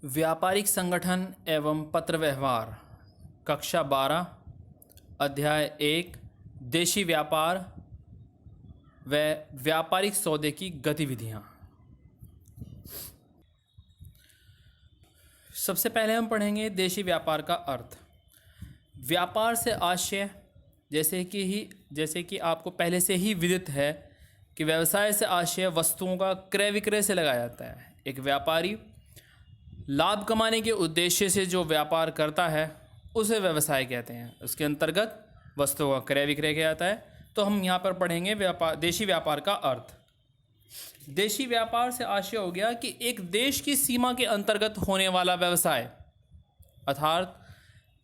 व्यापारिक संगठन एवं पत्र व्यवहार, कक्षा 12, अध्याय 1, देशी व्यापार व व्यापारिक सौदे की गतिविधियाँ। सबसे पहले हम पढ़ेंगे देशी व्यापार का अर्थ। व्यापार से आशय जैसे कि आपको पहले से ही विदित है कि व्यवसाय से आशय वस्तुओं का क्रय विक्रय से लगाया जाता है। एक व्यापारी लाभ कमाने के उद्देश्य से जो व्यापार करता है उसे व्यवसाय कहते हैं। उसके अंतर्गत वस्तुओं का क्रय विक्रय किया जाता है। तो हम यहाँ पर पढ़ेंगे देशी व्यापार का अर्थ। देशी व्यापार से आशय हो गया कि एक देश की सीमा के अंतर्गत होने वाला व्यवसाय, अर्थात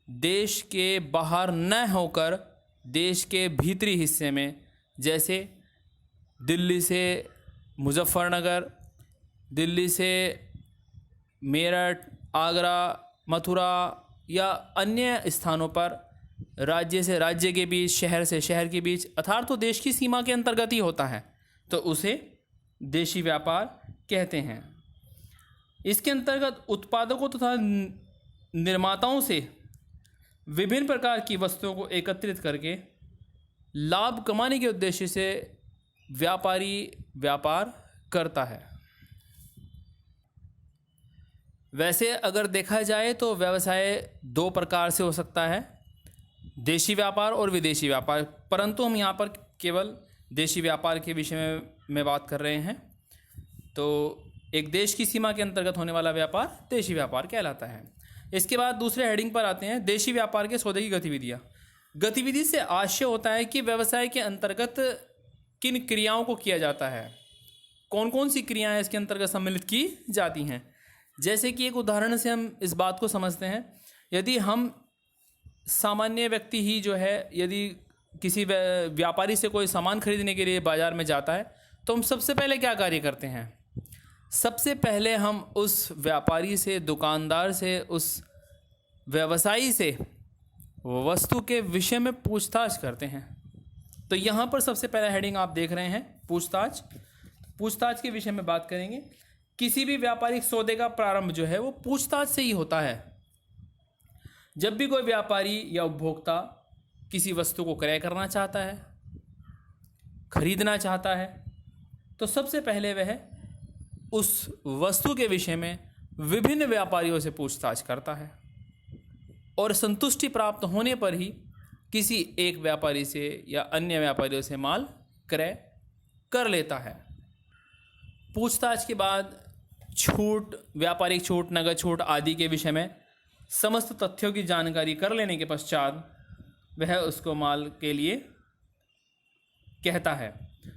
देश के बाहर न होकर देश के भीतरी हिस्से में, जैसे दिल्ली से मुजफ्फरनगर, दिल्ली से मेरठ, आगरा, मथुरा या अन्य स्थानों पर राज्य से राज्य के बीच, शहर से शहर के बीच, अर्थात तो देश की सीमा के अंतर्गत ही होता है, तो उसे देशी व्यापार कहते हैं। इसके अंतर्गत उत्पादकों तथा निर्माताओं से विभिन्न प्रकार की वस्तुओं को एकत्रित करके लाभ कमाने के उद्देश्य से व्यापारी व्यापार करता है। वैसे अगर देखा जाए तो व्यवसाय दो प्रकार से हो सकता है, देशी व्यापार और विदेशी व्यापार, परंतु हम यहाँ पर केवल देशी व्यापार के विषय में बात कर रहे हैं। तो एक देश की सीमा के अंतर्गत होने वाला व्यापार देशी व्यापार कहलाता है। इसके बाद दूसरे हेडिंग पर आते हैं, देशी व्यापार के सौदे की गतिविधियाँ। गतिविधि से आशय होता है कि व्यवसाय के अंतर्गत किन क्रियाओं को किया जाता है, कौन कौन सी क्रियाएं इसके अंतर्गत सम्मिलित की जाती हैं। जैसे कि एक उदाहरण से हम इस बात को समझते हैं, यदि हम सामान्य व्यक्ति ही जो है, यदि किसी व्यापारी से कोई सामान खरीदने के लिए बाज़ार में जाता है, तो हम सबसे पहले क्या कार्य करते हैं? सबसे पहले हम उस व्यापारी से, दुकानदार से, उस व्यवसायी से वस्तु के विषय में पूछताछ करते हैं। तो यहाँ पर सबसे पहला हेडिंग आप देख रहे हैं, पूछताछ। पूछताछ के विषय में बात करेंगे। किसी भी व्यापारिक सौदे का प्रारंभ जो है वो पूछताछ से ही होता है। जब भी कोई व्यापारी या उपभोक्ता किसी वस्तु को क्रय करना चाहता है, खरीदना चाहता है, तो सबसे पहले वह उस वस्तु के विषय में विभिन्न व्यापारियों से पूछताछ करता है और संतुष्टि प्राप्त होने पर ही किसी एक व्यापारी से या अन्य व्यापारियों से माल क्रय कर लेता है। पूछताछ के बाद छूट, व्यापारिक छूट, नगद छूट आदि के विषय में समस्त तथ्यों की जानकारी कर लेने के पश्चात वह उसको माल के लिए कहता है।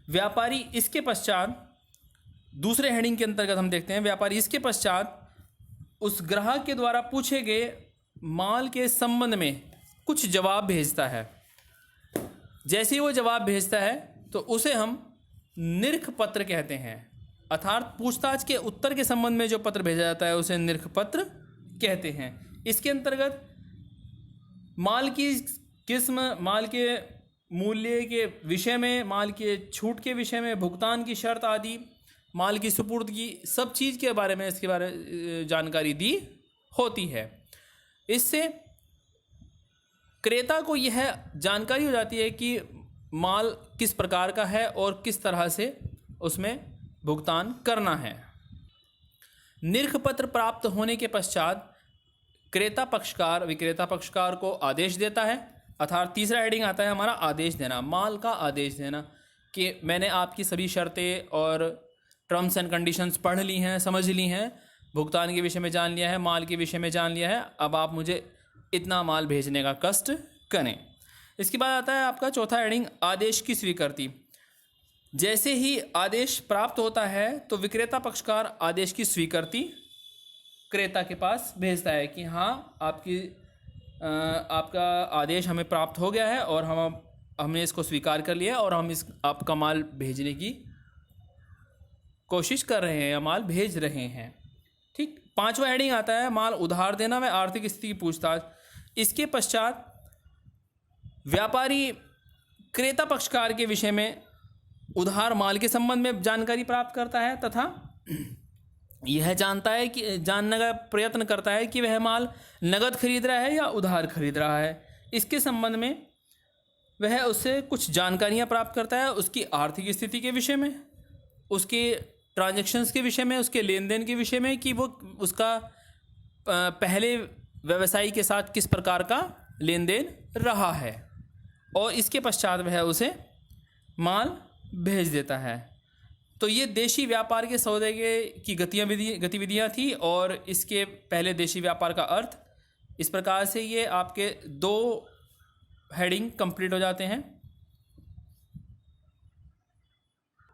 व्यापारी इसके पश्चात, दूसरे हेडिंग के अंतर्गत हम देखते हैं, व्यापारी इसके पश्चात उस ग्राहक के द्वारा पूछे गए माल के संबंध में कुछ जवाब भेजता है। जैसे ही वो जवाब भेजता है तो उसे हम निरख पत्र कहते हैं, अर्थात पूछताछ के उत्तर के संबंध में जो पत्र भेजा जाता है उसे निरख पत्र कहते हैं। इसके अंतर्गत माल की किस्म, माल के मूल्य के विषय में, माल के छूट के विषय में, भुगतान की शर्त आदि, माल की सुपुर्द की सब चीज़ के बारे में, इसके बारे में जानकारी दी होती है। इससे क्रेता को यह जानकारी हो जाती है कि माल किस प्रकार का है और किस तरह से उसमें भुगतान करना है। निरख पत्र प्राप्त होने के पश्चात क्रेता पक्षकार विक्रेता पक्षकार को आदेश देता है, अर्थात तीसरा हेडिंग आता है हमारा आदेश देना, माल का आदेश देना, कि मैंने आपकी सभी शर्तें और टर्म्स एंड कंडीशंस पढ़ ली हैं, समझ ली हैं, भुगतान के विषय में जान लिया है, माल के विषय में जान लिया है, अब आप मुझे इतना माल भेजने का कष्ट करें। इसके बाद आता है आपका चौथा हेडिंग, आदेश की स्वीकृति। जैसे ही आदेश प्राप्त होता है तो विक्रेता पक्षकार आदेश की स्वीकृति क्रेता के पास भेजता है कि हाँ, आपका आदेश हमें प्राप्त हो गया है और हमने इसको स्वीकार कर लिया और हम आपका माल भेजने की कोशिश कर रहे हैं या माल भेज रहे हैं। ठीक। पांचवा हेडिंग आता है माल उधार देना व आर्थिक स्थिति की पूछताछ। इसके पश्चात व्यापारी क्रेता पक्षकार के विषय में उधार माल के संबंध में जानकारी प्राप्त करता है तथा यह जानने का प्रयत्न करता है कि वह माल नगद खरीद रहा है या उधार खरीद रहा है। इसके संबंध में वह उससे कुछ जानकारियां प्राप्त करता है, उसकी आर्थिक स्थिति के विषय में, उसके ट्रांजैक्शंस के विषय में, उसके लेन देन के विषय में, कि वो उसका पहले व्यवसायी के साथ किस प्रकार का लेन देन रहा है, और इसके पश्चात वह उसे माल भेज देता है। तो ये देशी व्यापार के सौदे की गतिविधियाँ थी, और इसके पहले देशी व्यापार का अर्थ। इस प्रकार से ये आपके 2 हेडिंग कंप्लीट हो जाते हैं।